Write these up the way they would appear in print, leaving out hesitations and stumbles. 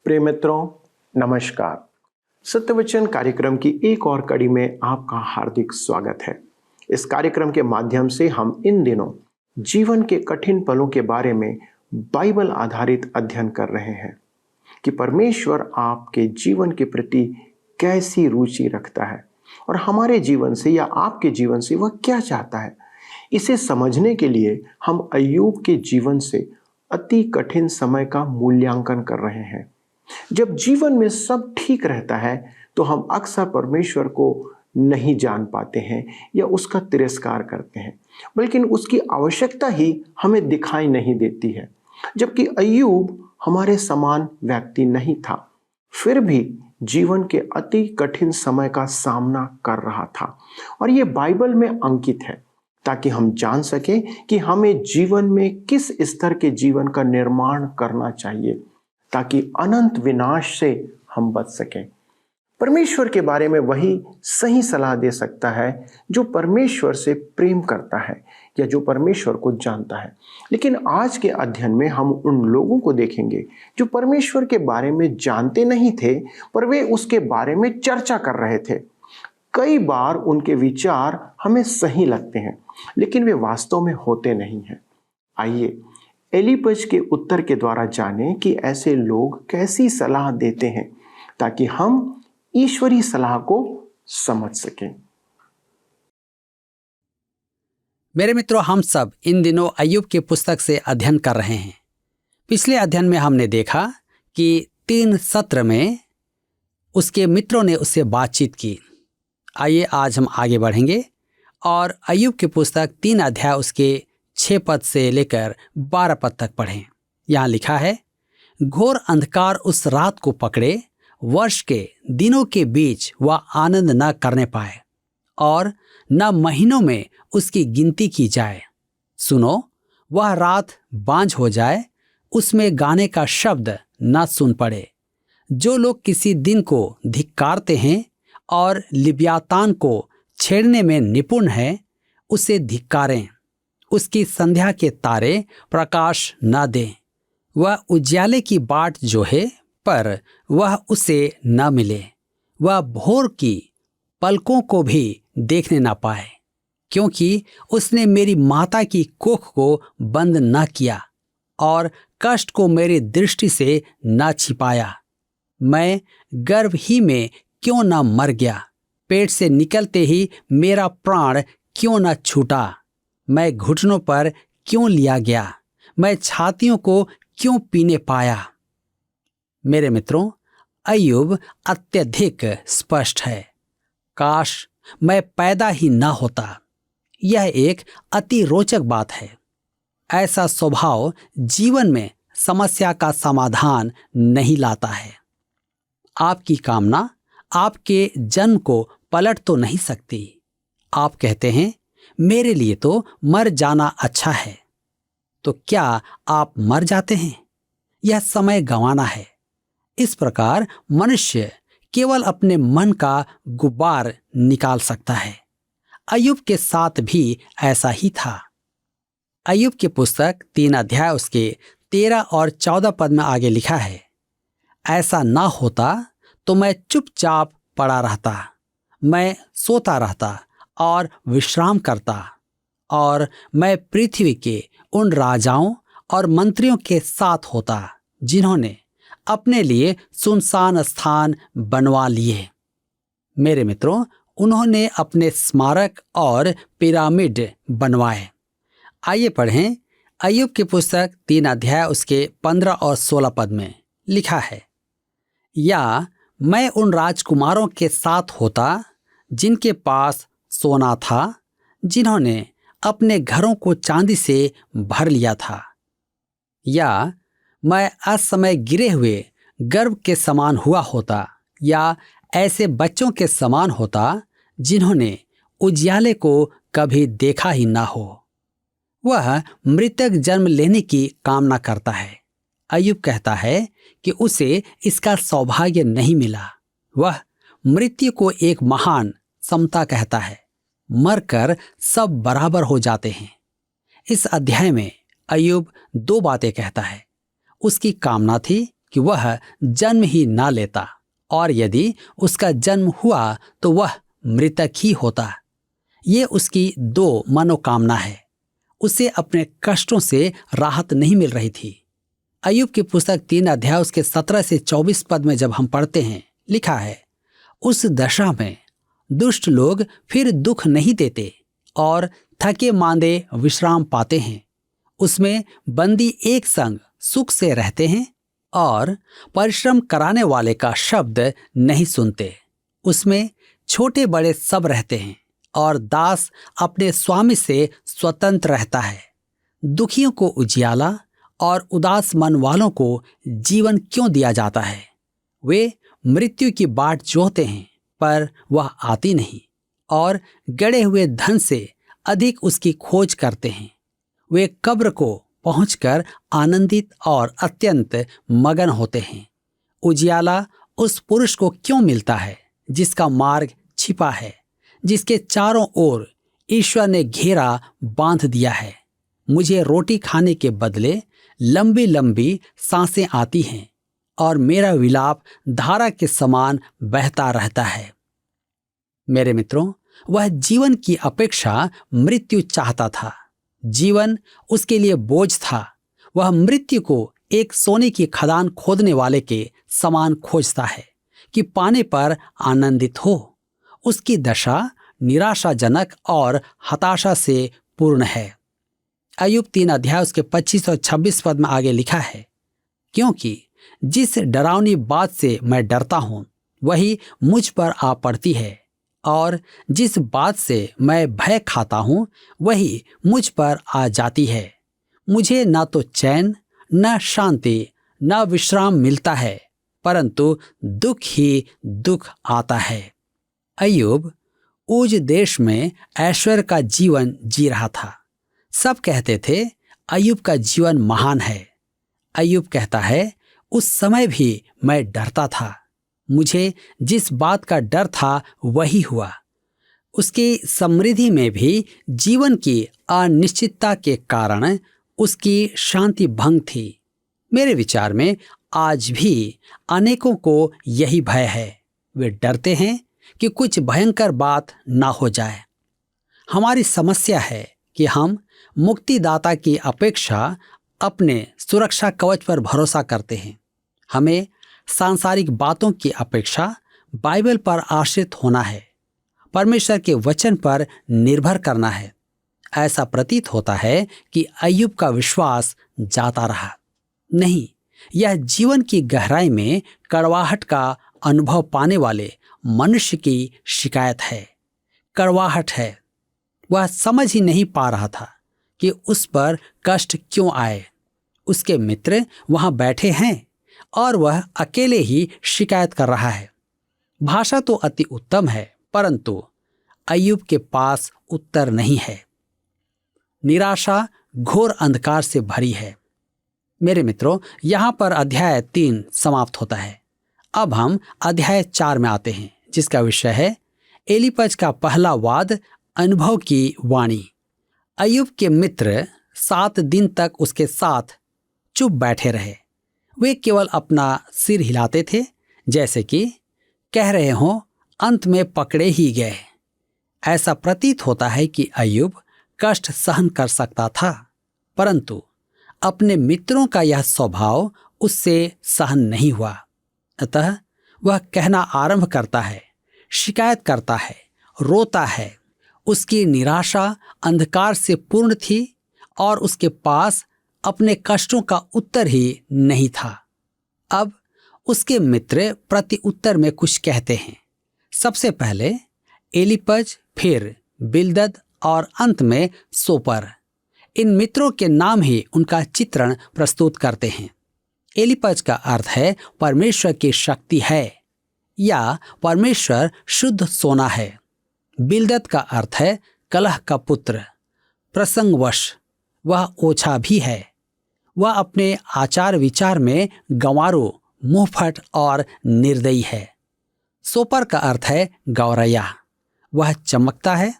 प्रिय मित्रों, नमस्कार। सत्यवचन कार्यक्रम की एक और कड़ी में आपका हार्दिक स्वागत है। इस कार्यक्रम के माध्यम से हम इन दिनों जीवन के कठिन पलों के बारे में बाइबल आधारित अध्ययन कर रहे हैं कि परमेश्वर आपके जीवन के प्रति कैसी रुचि रखता है और हमारे जीवन से या आपके जीवन से वह क्या चाहता है। इसे समझने के लिए हम अय्यूब के जीवन से अति कठिन समय का मूल्यांकन कर रहे हैं। जब जीवन में सब ठीक रहता है तो हम अक्सर परमेश्वर को नहीं जान पाते हैं या उसका तिरस्कार करते हैं, बल्कि उसकी आवश्यकता ही हमें दिखाई नहीं देती है। जबकि अय्यूब हमारे समान व्यक्ति नहीं था, फिर भी जीवन के अति कठिन समय का सामना कर रहा था और ये बाइबल में अंकित है ताकि हम जान सकें कि हमें जीवन में किस स्तर के जीवन का निर्माण करना चाहिए ताकि अनंत विनाश से हम बच सकें। परमेश्वर के बारे में वही सही सलाह दे सकता है जो परमेश्वर से प्रेम करता है या जो परमेश्वर को जानता है। लेकिन आज के अध्ययन में हम उन लोगों को देखेंगे जो परमेश्वर के बारे में जानते नहीं थे, पर वे उसके बारे में चर्चा कर रहे थे। कई बार उनके विचार हमें सही लगते हैं, लेकिन वे वास्तव में होते नहीं हैं। आइए एलीपज के उत्तर के द्वारा जानें कि ऐसे लोग कैसी सलाह देते हैं ताकि हम ईश्वरीय सलाह को समझ सकें। मेरे मित्रों, हम सब इन दिनों अय्यूब की पुस्तक से अध्ययन कर रहे हैं। पिछले अध्ययन में हमने देखा कि 3 सत्र में उसके मित्रों ने उससे बातचीत की। आइए आज हम आगे बढ़ेंगे और अय्यूब की पुस्तक 3 अध्याय उसके 6 पद से लेकर 12 पद तक पढ़ें। यहाँ लिखा है, घोर अंधकार उस रात को पकड़े, वर्ष के दिनों के बीच वह आनंद न करने पाए और न महीनों में उसकी गिनती की जाए। सुनो, वह रात बांझ हो जाए, उसमें गाने का शब्द न सुन पड़े। जो लोग किसी दिन को धिक्कारते हैं और लिव्यातान को छेड़ने में निपुण हैं, उसे धिक्कारें। उसकी संध्या के तारे प्रकाश न दें। वह उजियाले की बाट जो है, पर वह उसे न मिले। वह भोर की पलकों को भी देखने न पाए, क्योंकि उसने मेरी माता की कोख को बंद न किया और कष्ट को मेरी दृष्टि से न छिपाया। मैं गर्भ ही में क्यों न मर गया, पेट से निकलते ही मेरा प्राण क्यों न छूटा। मैं घुटनों पर क्यों लिया गया, मैं छातियों को क्यों पीने पाया। मेरे मित्रों, अय्यूब अत्यधिक स्पष्ट है। काश मैं पैदा ही ना होता। यह एक अति रोचक बात है। ऐसा स्वभाव जीवन में समस्या का समाधान नहीं लाता है। आपकी कामना आपके जन्म को पलट तो नहीं सकती। आप कहते हैं, मेरे लिए तो मर जाना अच्छा है। तो क्या आप मर जाते हैं? यह समय गंवाना है। इस प्रकार मनुष्य केवल अपने मन का गुब्बार निकाल सकता है। अय्यूब के साथ भी ऐसा ही था। अय्यूब की पुस्तक 3 अध्याय उसके 13 और 14 पद में आगे लिखा है, ऐसा ना होता तो मैं चुपचाप पड़ा रहता, मैं सोता रहता और विश्राम करता, और मैं पृथ्वी के उन राजाओं और मंत्रियों के साथ होता जिन्होंने अपने लिए सुनसान स्थान बनवा लिए। मेरे मित्रों, उन्होंने अपने स्मारक और पिरामिड बनवाए। आइए पढ़ें अय्यूब की पुस्तक 3 अध्याय उसके 15 और 16 पद में लिखा है, या मैं उन राजकुमारों के साथ होता जिनके पास सोना था, जिन्होंने अपने घरों को चांदी से भर लिया था, या मैं असमय गिरे हुए गर्भ के समान हुआ होता, या ऐसे बच्चों के समान होता जिन्होंने उजियाले को कभी देखा ही ना हो। वह मृतक जन्म लेने की कामना करता है। अय्यूब कहता है कि उसे इसका सौभाग्य नहीं मिला। वह मृत्यु को एक महान समता कहता है। मरकर सब बराबर हो जाते हैं। इस अध्याय में अय्यूब 2 बातें कहता है। उसकी कामना थी कि वह जन्म ही ना लेता, और यदि उसका जन्म हुआ तो वह मृतक ही होता। ये उसकी दो मनोकामना है। उसे अपने कष्टों से राहत नहीं मिल रही थी। अय्यूब की पुस्तक 3 अध्याय उसके 17 से 24 पद में जब हम पढ़ते हैं, लिखा है, उस दशा में दुष्ट लोग फिर दुख नहीं देते और थके मांदे विश्राम पाते हैं। उसमें बंदी एक संग सुख से रहते हैं और परिश्रम कराने वाले का शब्द नहीं सुनते। उसमें छोटे बड़े सब रहते हैं और दास अपने स्वामी से स्वतंत्र रहता है। दुखियों को उजियाला और उदास मन वालों को जीवन क्यों दिया जाता है? वे मृत्यु की बाट जोहते हैं पर वह आती नहीं, और गड़े हुए धन से अधिक उसकी खोज करते हैं। वे कब्र को पहुंचकर आनंदित और अत्यंत मगन होते हैं। उजियाला उस पुरुष को क्यों मिलता है जिसका मार्ग छिपा है, जिसके चारों ओर ईश्वर ने घेरा बांध दिया है। मुझे रोटी खाने के बदले लंबी लंबी सांसें आती हैं और मेरा विलाप धारा के समान बहता रहता है। मेरे मित्रों, वह जीवन की अपेक्षा मृत्यु चाहता था। जीवन उसके लिए बोझ था। वह मृत्यु को एक सोने की खदान खोदने वाले के समान खोजता है कि पाने पर आनंदित हो। उसकी दशा निराशाजनक और हताशा से पूर्ण है। अय्यूब 3 अध्याय उसके 25 और 26 पद में आगे लिखा है, क्योंकि जिस डरावनी बात से मैं डरता हूं वही मुझ पर आ पड़ती है, और जिस बात से मैं भय खाता हूं वही मुझ पर आ जाती है। मुझे ना तो चैन, न शांति, न विश्राम मिलता है, परंतु दुख ही दुख आता है। अय्यूब ऊज देश में ऐश्वर्य का जीवन जी रहा था। सब कहते थे अय्यूब का जीवन महान है। अय्यूब कहता है, उस समय भी मैं डरता था। मुझे जिस बात का डर था वही हुआ। उसकी समृद्धि में भी जीवन की अनिश्चितता के कारण उसकी शांति भंग थी। मेरे विचार में आज भी अनेकों को यही भय है। वे डरते हैं कि कुछ भयंकर बात ना हो जाए। हमारी समस्या है कि हम मुक्तिदाता की अपेक्षा अपने सुरक्षा कवच पर भरोसा करते हैं। हमें सांसारिक बातों की अपेक्षा बाइबल पर आश्रित होना है, परमेश्वर के वचन पर निर्भर करना है। ऐसा प्रतीत होता है कि अय्यूब का विश्वास जाता रहा। नहीं, यह जीवन की गहराई में कड़वाहट का अनुभव पाने वाले मनुष्य की शिकायत है। कड़वाहट है। वह समझ ही नहीं पा रहा था कि उस पर कष्ट क्यों आए। उसके मित्र वहां बैठे हैं और वह अकेले ही शिकायत कर रहा है। भाषा तो अति उत्तम है, परंतु अय्यूब के पास उत्तर नहीं है। निराशा घोर अंधकार से भरी है। मेरे मित्रों, यहां पर अध्याय 3 समाप्त होता है। अब हम अध्याय 4 में आते हैं, जिसका विषय है एलीपज का पहला वाद, अनुभव की वाणी। अय्यूब के मित्र 7 दिन तक उसके साथ चुप बैठे रहे। वे केवल अपना सिर हिलाते थे, जैसे कि कह रहे हों, अंत में पकड़े ही गए। ऐसा प्रतीत होता है कि अय्यूब कष्ट सहन कर सकता था, परंतु अपने मित्रों का यह स्वभाव उससे सहन नहीं हुआ। अतः वह कहना आरंभ करता है, शिकायत करता है, रोता है। उसकी निराशा अंधकार से पूर्ण थी और उसके पास अपने कष्टों का उत्तर ही नहीं था। अब उसके मित्र प्रति उत्तर में कुछ कहते हैं। सबसे पहले एलीपज, फिर बिल्दद और अंत में सोपर। इन मित्रों के नाम ही उनका चित्रण प्रस्तुत करते हैं। एलीपज का अर्थ है परमेश्वर की शक्ति है या परमेश्वर शुद्ध सोना है। बिल्दद का अर्थ है कलह का पुत्र। प्रसंगवश वह ओछा भी है। वह अपने आचार विचार में गंवारो, मुंहफट और निर्दयी है। सोपर का अर्थ है गौरैया। वह चमकता है,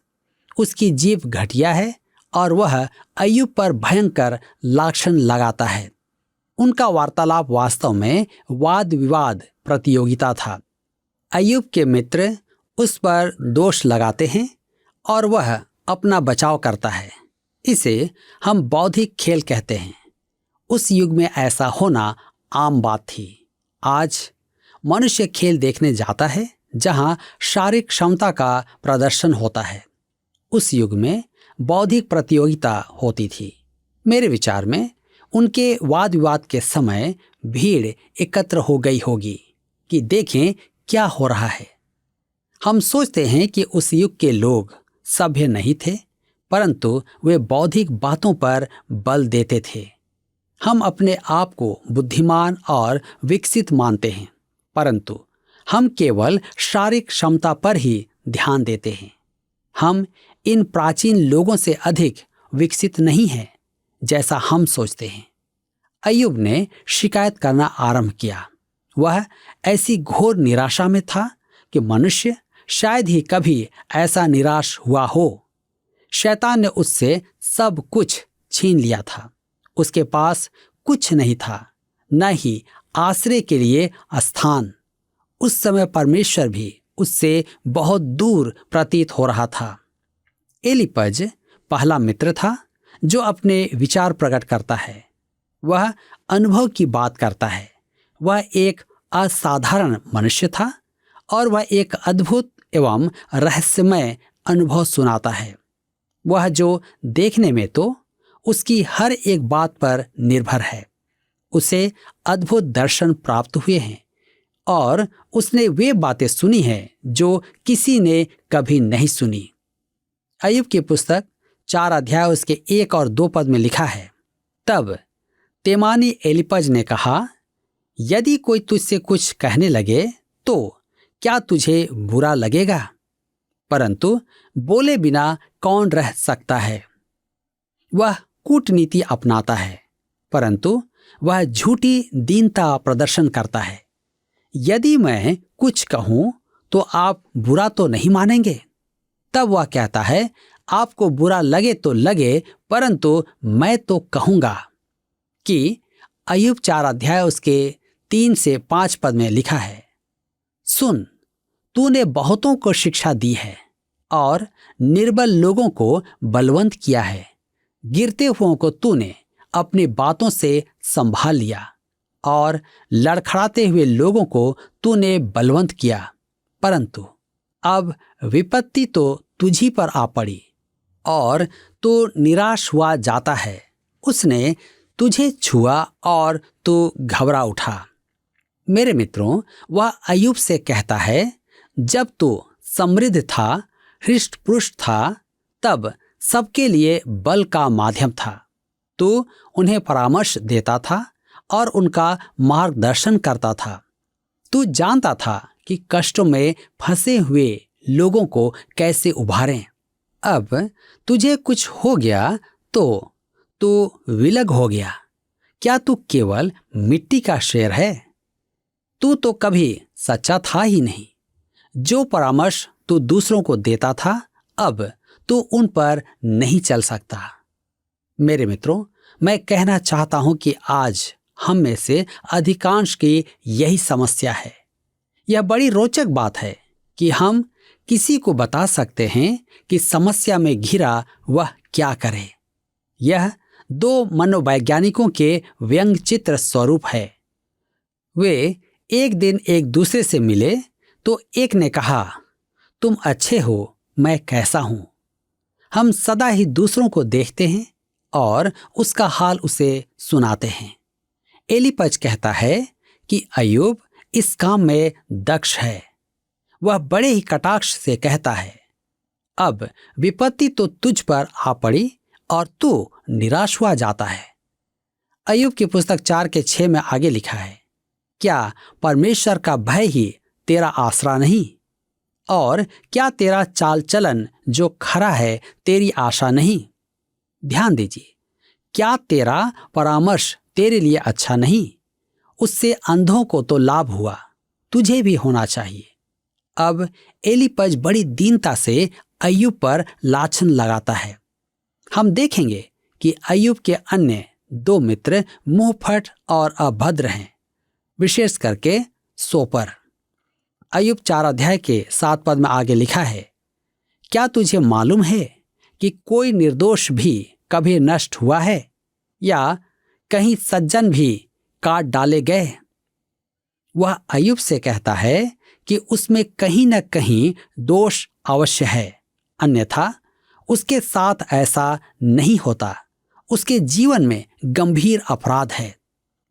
उसकी जीभ घटिया है और वह अय्यूब पर भयंकर लाछन लगाता है। उनका वार्तालाप वास्तव में वाद विवाद प्रतियोगिता था। अय्यूब के मित्र उस पर दोष लगाते हैं और वह अपना बचाव करता है। इसे हम बौद्धिक खेल कहते हैं। उस युग में ऐसा होना आम बात थी। आज मनुष्य खेल देखने जाता है जहां शारीरिक क्षमता का प्रदर्शन होता है। उस युग में बौद्धिक प्रतियोगिता होती थी। मेरे विचार में उनके वाद विवाद के समय भीड़ एकत्र हो गई होगी कि देखें क्या हो रहा है। हम सोचते हैं कि उस युग के लोग सभ्य नहीं थे, परंतु वे बौद्धिक बातों पर बल देते थे। हम अपने आप को बुद्धिमान और विकसित मानते हैं, परंतु हम केवल शारीरिक क्षमता पर ही ध्यान देते हैं। हम इन प्राचीन लोगों से अधिक विकसित नहीं हैं जैसा हम सोचते हैं। अय्यूब ने शिकायत करना आरंभ किया। वह ऐसी घोर निराशा में था कि मनुष्य शायद ही कभी ऐसा निराश हुआ हो। शैतान ने उससे सब कुछ छीन लिया था। उसके पास कुछ नहीं था, न ही आश्रय के लिए स्थान। उस समय परमेश्वर भी उससे बहुत दूर प्रतीत हो रहा था। एलीपज पहला मित्र था जो अपने विचार प्रकट करता है। वह अनुभव की बात करता है। वह एक असाधारण मनुष्य था और वह एक अद्भुत एवं रहस्यमय अनुभव सुनाता है। वह जो देखने में तो उसकी हर एक बात पर निर्भर है। उसे अद्भुत दर्शन प्राप्त हुए हैं और उसने वे बातें सुनी हैं जो किसी ने कभी नहीं सुनी। अय्यूब की पुस्तक 4 अध्याय उसके 1 और 2 पद में लिखा है, तब तेमानी एलीपज ने कहा, यदि कोई तुझसे कुछ कहने लगे तो क्या तुझे बुरा लगेगा? परंतु बोले बिना कौन रह सकता है? वह कूटनीति अपनाता है, परंतु वह झूठी दीनता प्रदर्शन करता है। यदि मैं कुछ कहूं तो आप बुरा तो नहीं मानेंगे? तब वह कहता है, आपको बुरा लगे तो लगे, परंतु मैं तो कहूंगा। कि अय्यूब 4 अध्याय उसके 3 से 5 पद में लिखा है, सुन, तूने बहुतों को शिक्षा दी है और निर्बल लोगों को बलवंत किया है। गिरते हुओं को तूने अपनी बातों से संभाल लिया और लड़खड़ाते हुए लोगों को तूने बलवंत किया। परंतु अब विपत्ति तो तुझी पर आ पड़ी और तू निराश हुआ जाता है। उसने तुझे छुआ और तू घबरा उठा। मेरे मित्रों, वह अय्यूब से कहता है, जब तू समृद्ध था, हृष्ट पुष्ट था, तब सबके लिए बल का माध्यम था। तू उन्हें परामर्श देता था और उनका मार्गदर्शन करता था। तू जानता था कि कष्टों में फंसे हुए लोगों को कैसे उभारें। अब तुझे कुछ हो गया तो तू विलग हो गया। क्या तू केवल मिट्टी का शेर है? तू तो कभी सच्चा था ही नहीं। जो परामर्श तू दूसरों को देता था, अब तू उन पर नहीं चल सकता। मेरे मित्रों, मैं कहना चाहता हूं कि आज हम में से अधिकांश की यही समस्या है। यह बड़ी रोचक बात है कि हम किसी को बता सकते हैं कि समस्या में घिरा वह क्या करे। यह 2 मनोवैज्ञानिकों के व्यंग चित्र स्वरूप है। वे एक दिन एक दूसरे से मिले तो एक ने कहा, तुम अच्छे हो, मैं कैसा हूं। हम सदा ही दूसरों को देखते हैं और उसका हाल उसे सुनाते हैं। एलीपज कहता है कि अय्यूब इस काम में दक्ष है। वह बड़े ही कटाक्ष से कहता है, अब विपत्ति तो तुझ पर आ पड़ी और तू निराश हुआ जाता है। अय्यूब की पुस्तक 4 के 6 में आगे लिखा है, क्या परमेश्वर का भय ही तेरा आसरा नहीं? और क्या तेरा चाल चलन जो खरा है तेरी आशा नहीं? ध्यान दीजिए, क्या तेरा परामर्श तेरे लिए अच्छा नहीं? उससे अंधों को तो लाभ हुआ, तुझे भी होना चाहिए। अब एलीपज बड़ी दीनता से अय्यूब पर लाछन लगाता है। हम देखेंगे कि अय्यूब के अन्य दो मित्र मुंहफट और अभद्र हैं, विशेष करके सोपर। अय्यूब 4 अध्याय के 7 पद में आगे लिखा है, क्या तुझे मालूम है कि कोई निर्दोष भी कभी नष्ट हुआ है, या कहीं सज्जन भी काट डाले गए? वह अय्यूब से कहता है कि उसमें कहीं न कहीं दोष अवश्य है, अन्यथा उसके साथ ऐसा नहीं होता। उसके जीवन में गंभीर अपराध है,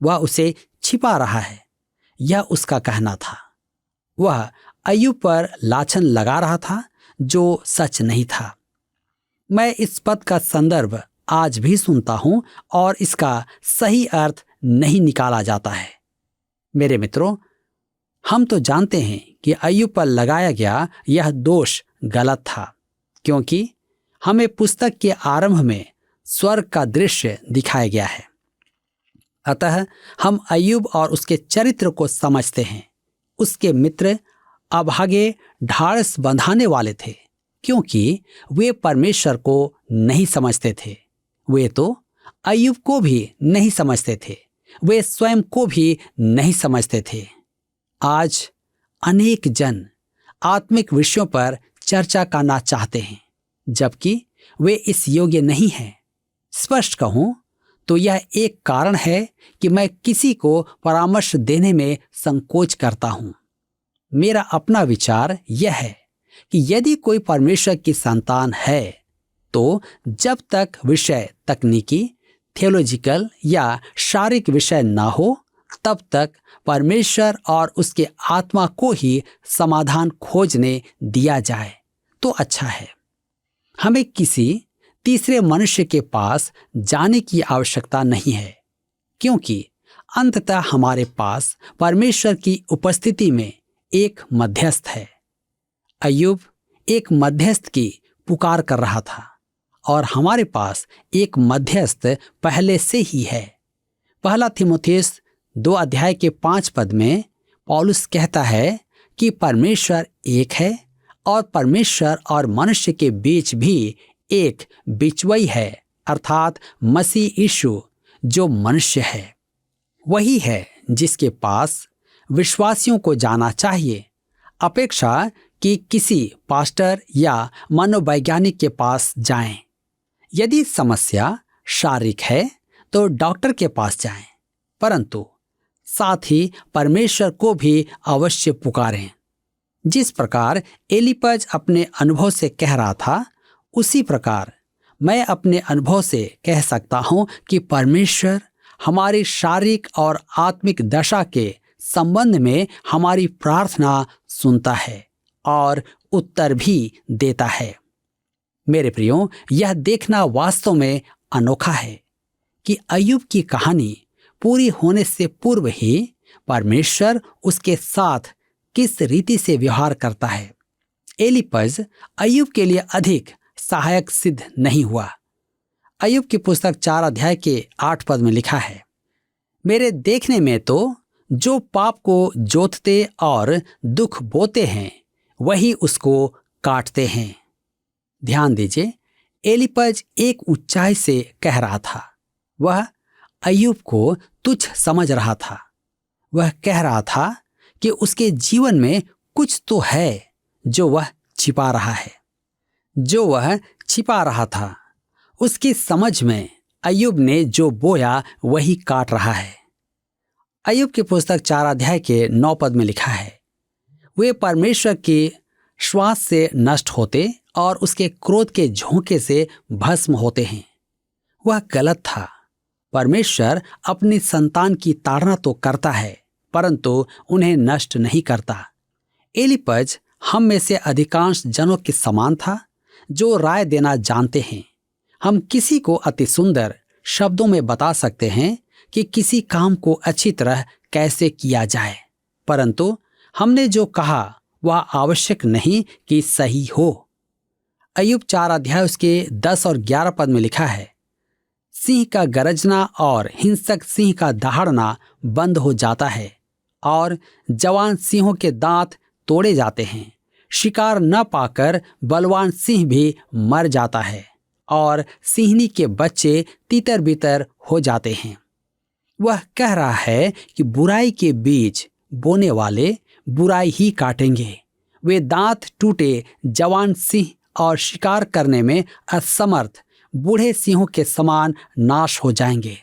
वह उसे छिपा रहा है, यह उसका कहना था। वह अय्यूब पर लाछन लगा रहा था जो सच नहीं था। मैं इस पद का संदर्भ आज भी सुनता हूं और इसका सही अर्थ नहीं निकाला जाता है। मेरे मित्रों, हम तो जानते हैं कि अय्यूब पर लगाया गया यह दोष गलत था, क्योंकि हमें पुस्तक के आरंभ में स्वर्ग का दृश्य दिखाया गया है। अतः हम अय्यूब और उसके चरित्र को समझते हैं। उसके मित्र अभागे ढाढ़स बंधाने वाले थे, क्योंकि वे परमेश्वर को नहीं समझते थे। वे तो अय्यूब को भी नहीं समझते थे, वे स्वयं को भी नहीं समझते थे। आज अनेक जन आत्मिक विषयों पर चर्चा करना चाहते हैं, जबकि वे इस योग्य नहीं हैं। स्पष्ट कहूं तो यह एक कारण है कि मैं किसी को परामर्श देने में संकोच करता हूं। मेरा अपना विचार यह है कि यदि कोई परमेश्वर की संतान है तो जब तक विषय तकनीकी, थियोलॉजिकल या शारीरिक विषय ना हो, तब तक परमेश्वर और उसके आत्मा को ही समाधान खोजने दिया जाए तो अच्छा है। हमें किसी तीसरे मनुष्य के पास जाने की आवश्यकता नहीं है, क्योंकि अंततः हमारे पास परमेश्वर की उपस्थिति में एक मध्यस्थ है। अय्यूब एक मध्यस्थ की पुकार कर रहा था और हमारे पास एक मध्यस्थ पहले से ही है। पहला तीमुथियुस 2 अध्याय के 5 पद में पौलुस कहता है कि परमेश्वर एक है और परमेश्वर और मनुष्य के बीच भी एक बिचवई है, अर्थात मसीह यीशु जो मनुष्य है। वही है जिसके पास विश्वासियों को जाना चाहिए, अपेक्षा कि किसी पास्टर या मनोवैज्ञानिक के पास जाएं। यदि समस्या शारीरिक है तो डॉक्टर के पास जाएं, परंतु साथ ही परमेश्वर को भी अवश्य पुकारें। जिस प्रकार एलीपज अपने अनुभव से कह रहा था, उसी प्रकार मैं अपने अनुभव से कह सकता हूं कि परमेश्वर हमारी शारीरिक और आत्मिक दशा के संबंध में हमारी प्रार्थना सुनता है और उत्तर भी देता है। मेरे प्रियो, यह देखना वास्तव में अनोखा है कि अय्यूब की कहानी पूरी होने से पूर्व ही परमेश्वर उसके साथ किस रीति से व्यवहार करता है। एलीपज अय्यूब के लिए अधिक सहायक सिद्ध नहीं हुआ। अय्यूब की पुस्तक 4 अध्याय के 8 पद में लिखा है, मेरे देखने में तो जो पाप को जोतते और दुख बोते हैं वही उसको काटते हैं। ध्यान दीजिए, एलीपज एक ऊंचाई से कह रहा था। वह अय्यूब को तुच्छ समझ रहा था। वह कह रहा था कि उसके जीवन में कुछ तो है जो वह छिपा रहा है। जो वह छिपा रहा था, उसकी समझ में अय्यूब ने जो बोया वही काट रहा है। अय्यूब की पुस्तक 4 अध्याय के 9 पद में लिखा है, वे परमेश्वर के श्वास से नष्ट होते और उसके क्रोध के झोंके से भस्म होते हैं। वह गलत था। परमेश्वर अपनी संतान की ताड़ना तो करता है, परंतु उन्हें नष्ट नहीं करता। एलीपज हम में से अधिकांश जनों के समान था, जो राय देना जानते हैं। हम किसी को अति सुंदर शब्दों में बता सकते हैं कि किसी काम को अच्छी तरह कैसे किया जाए, परंतु हमने जो कहा वह आवश्यक नहीं कि सही हो। अय्यूब 4 अध्याय उसके 10 और 11 पद में लिखा है, सिंह का गरजना और हिंसक सिंह का दहाड़ना बंद हो जाता है और जवान सिंहों के दांत तोड़े जाते हैं। शिकार न पाकर बलवान सिंह भी मर जाता है और सिंहनी के बच्चे तितर बितर हो जाते हैं। वह कह रहा है कि बुराई के बीज बोने वाले बुराई ही काटेंगे। वे दांत टूटे जवान सिंह और शिकार करने में असमर्थ बूढ़े सिंहों के समान नाश हो जाएंगे।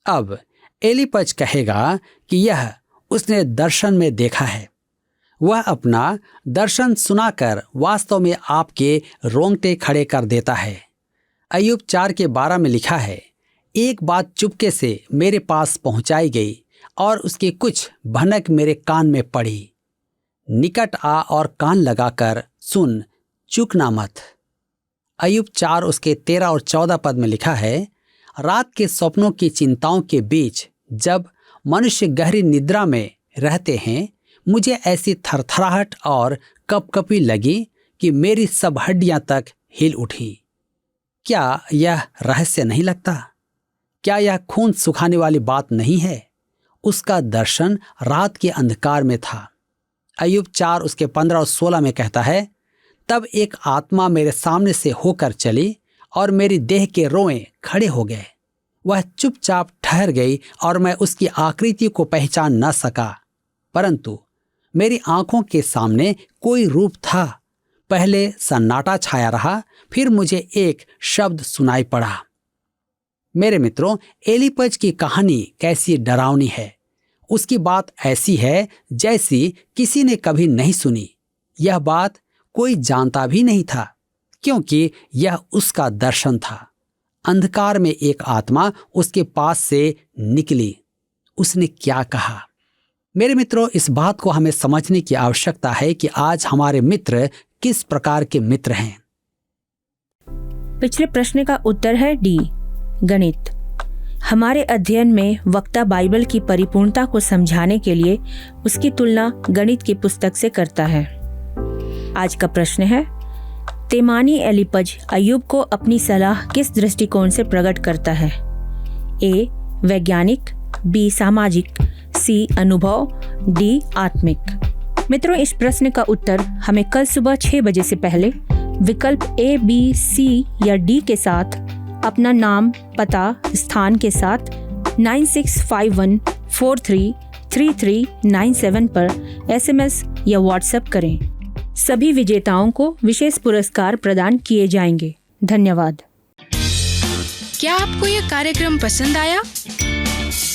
अब एलीपज कहेगा कि यह उसने दर्शन में देखा है। वह अपना दर्शन सुनाकर वास्तव में आपके रोंगटे खड़े कर देता है। अय्यूब 4:12 में लिखा है, एक बात चुपके से मेरे पास पहुंचाई गई और उसकी कुछ भनक मेरे कान में पड़ी। निकट आ और कान लगाकर सुन, चूकना मत। अय्यूब 4 उसके 13 और 14 पद में लिखा है, रात के स्वप्नों की चिंताओं के बीच जब मनुष्य गहरी निद्रा में रहते हैं, मुझे ऐसी थरथराहट और कपकपी लगी कि मेरी सब हड्डियां तक हिल उठी। क्या यह रहस्य नहीं लगता? क्या यह खून सुखाने वाली बात नहीं है? उसका दर्शन रात के अंधकार में था। अय्यूब 4 उसके 15 और 16 में कहता है, तब एक आत्मा मेरे सामने से होकर चली और मेरी देह के रोएं खड़े हो गए। वह चुपचाप ठहर गई और मैं उसकी आकृति को पहचान न सका, परंतु मेरी आंखों के सामने कोई रूप था। पहले सन्नाटा छाया रहा, फिर मुझे एक शब्द सुनाई पड़ा। मेरे मित्रों, एलीपज की कहानी कैसी डरावनी है। उसकी बात ऐसी है जैसी किसी ने कभी नहीं सुनी। यह बात कोई जानता भी नहीं था, क्योंकि यह उसका दर्शन था। अंधकार में एक आत्मा उसके पास से निकली। उसने क्या कहा? मेरे मित्रों, इस बात को हमें समझने की आवश्यकता है कि आज हमारे मित्र किस प्रकार के मित्र हैं। पिछले प्रश्न का उत्तर है डी, गणित। हमारे अध्ययन में वक्ता बाइबल की परिपूर्णता को समझाने के लिए उसकी तुलना गणित की पुस्तक से करता है। आज का प्रश्न है, तेमानी एलीपज अय्यूब को अपनी सलाह किस दृष्टिकोण से प्रकट करता है? ए, वैज्ञानिक, बी, सामाजिक, सी, अनुभव, डी, आत्मिक। मित्रों, इस प्रश्न का उत्तर हमें कल सुबह 6 बजे से पहले विकल्प ए, बी, सी या डी के साथ अपना नाम, पता, स्थान के साथ 9651433397 पर SMS या व्हाट्सएप करें। सभी विजेताओं को विशेष पुरस्कार प्रदान किए जाएंगे। धन्यवाद। क्या आपको यह कार्यक्रम पसंद आया?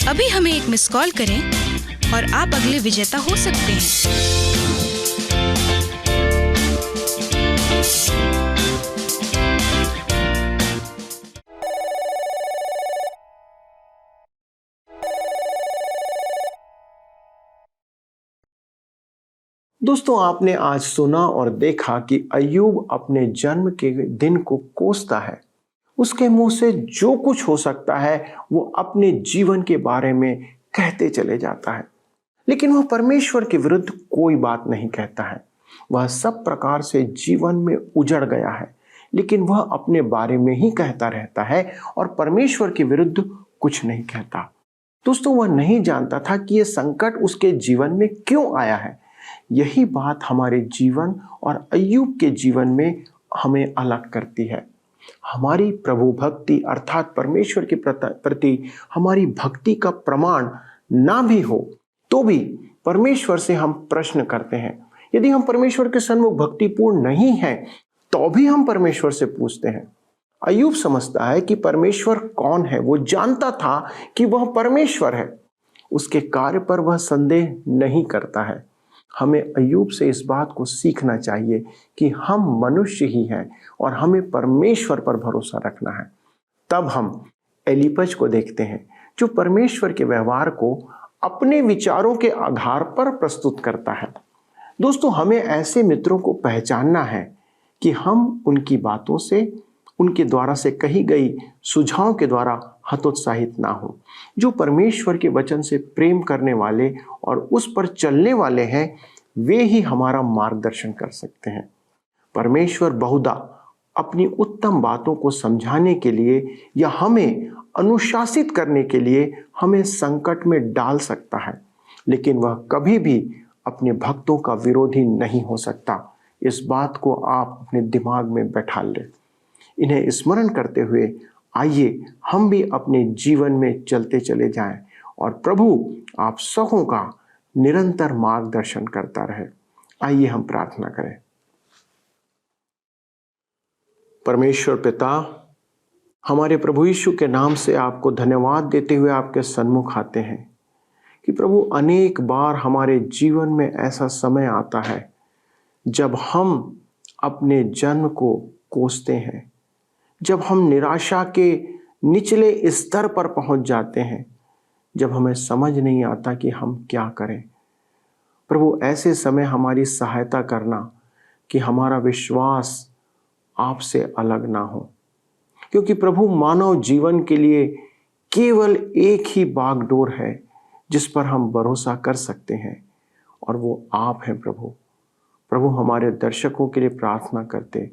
अभी हमें एक मिस कॉल करें और आप अगले विजेता हो सकते हैं। दोस्तों, आपने आज सुना और देखा कि अय्यूब अपने जन्म के दिन को कोसता है। उसके मुंह से जो कुछ हो सकता है वो अपने जीवन के बारे में कहते चले जाता है, लेकिन वह परमेश्वर के विरुद्ध कोई बात नहीं कहता है। वह सब प्रकार से जीवन में उजड़ गया है, लेकिन वह अपने बारे में ही कहता रहता है और परमेश्वर के विरुद्ध कुछ नहीं कहता। दोस्तों, वह नहीं जानता था कि यह संकट उसके जीवन में क्यों आया है। यही बात हमारे जीवन और अय्यूब के जीवन में हमें अलग करती है। हमारी प्रभु भक्ति अर्थात परमेश्वर के प्रति हमारी भक्ति का प्रमाण ना भी हो तो भी परमेश्वर से हम प्रश्न करते हैं। यदि हम परमेश्वर के सन्मुख भक्तिपूर्ण नहीं हैं तो भी हम परमेश्वर से पूछते हैं। अय्यूब समझता है कि परमेश्वर कौन है। वो जानता था कि वह परमेश्वर है। उसके कार्य पर वह संदेह नहीं करता है। हमें अय्यूब से इस बात को सीखना चाहिए कि हम मनुष्य ही हैं और हमें परमेश्वर पर भरोसा रखना है। तब हम एलीपज को देखते हैं जो परमेश्वर के व्यवहार को अपने विचारों के आधार पर प्रस्तुत करता है। दोस्तों, हमें ऐसे मित्रों को पहचानना है कि हम उनकी बातों से, उनके द्वारा से कही गई सुझाव के द्वारा हतोत्साहित ना हो। जो परमेश्वर के वचन से प्रेम करने वाले और उस पर चलने वाले हैं, वे ही हमारा मार्गदर्शन कर सकते हैं। परमेश्वर बहुधा अपनी उत्तम बातों को समझाने के लिए या हमें अनुशासित करने के लिए हमें संकट में डाल सकता है, लेकिन वह कभी भी अपने भक्तों का विरोधी नहीं हो सकता। इस बात को आप अपने दिमाग में बैठा लें। इन्हें स्मरण करते हुए आइए हम भी अपने जीवन में चलते चले जाएं और प्रभु आप सबों का निरंतर मार्गदर्शन करता रहे। आइए हम प्रार्थना करें। परमेश्वर पिता, हमारे प्रभु यीशु के नाम से आपको धन्यवाद देते हुए आपके सन्मुख आते हैं कि प्रभु अनेक बार हमारे जीवन में ऐसा समय आता है जब हम अपने जन्म को कोसते हैं, जब हम निराशा के निचले स्तर पर पहुंच जाते हैं, जब हमें समझ नहीं आता कि हम क्या करें। प्रभु ऐसे समय हमारी सहायता करना कि हमारा विश्वास आपसे अलग ना हो, क्योंकि प्रभु मानव जीवन के लिए केवल एक ही बागडोर है जिस पर हम भरोसा कर सकते हैं और वो आप हैं प्रभु। प्रभु हमारे दर्शकों के लिए प्रार्थना करते,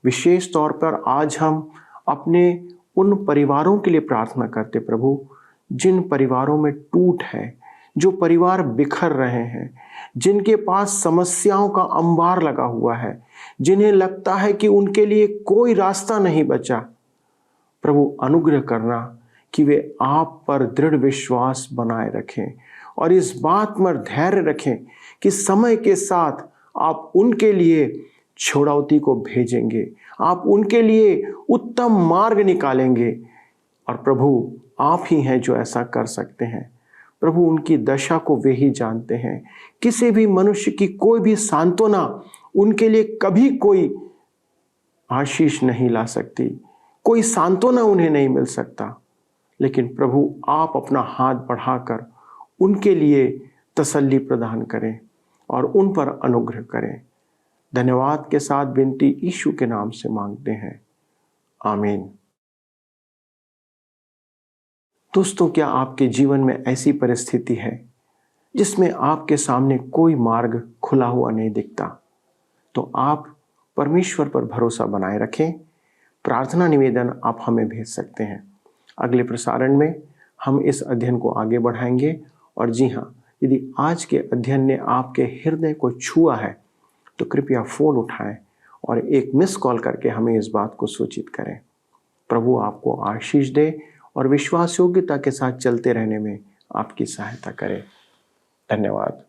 विशेष तौर पर आज हम अपने उन परिवारों के लिए प्रार्थना करते प्रभु जिन परिवारों में टूट है, जो परिवार बिखर रहे हैं, जिनके पास समस्याओं का अंबार लगा हुआ है, जिन्हें लगता है कि उनके लिए कोई रास्ता नहीं बचा। प्रभु अनुग्रह करना कि वे आप पर दृढ़ विश्वास बनाए रखें और इस बात पर धैर्य रखें कि समय के साथ आप उनके लिए छुड़ौती को भेजेंगे, आप उनके लिए उत्तम मार्ग निकालेंगे और प्रभु आप ही हैं जो ऐसा कर सकते हैं। प्रभु उनकी दशा को वे ही जानते हैं। किसी भी मनुष्य की कोई भी सांत्वना उनके लिए कभी कोई आशीष नहीं ला सकती, कोई सांत्वना उन्हें नहीं मिल सकता, लेकिन प्रभु आप अपना हाथ बढ़ाकर उनके लिए तसल्ली प्रदान करें और उन पर अनुग्रह करें। धन्यवाद के साथ विनती यीशु के नाम से मांगते हैं, आमीन। दोस्तों, क्या आपके जीवन में ऐसी परिस्थिति है जिसमें आपके सामने कोई मार्ग खुला हुआ नहीं दिखता? तो आप परमेश्वर पर भरोसा बनाए रखें। प्रार्थना निवेदन आप हमें भेज सकते हैं। अगले प्रसारण में हम इस अध्ययन को आगे बढ़ाएंगे और जी हाँ, यदि आज के अध्ययन ने आपके हृदय को छुआ है तो कृपया फ़ोन उठाएं और एक मिस कॉल करके हमें इस बात को सूचित करें। प्रभु आपको आशीष दे और विश्वास योग्यता के साथ चलते रहने में आपकी सहायता करे। धन्यवाद।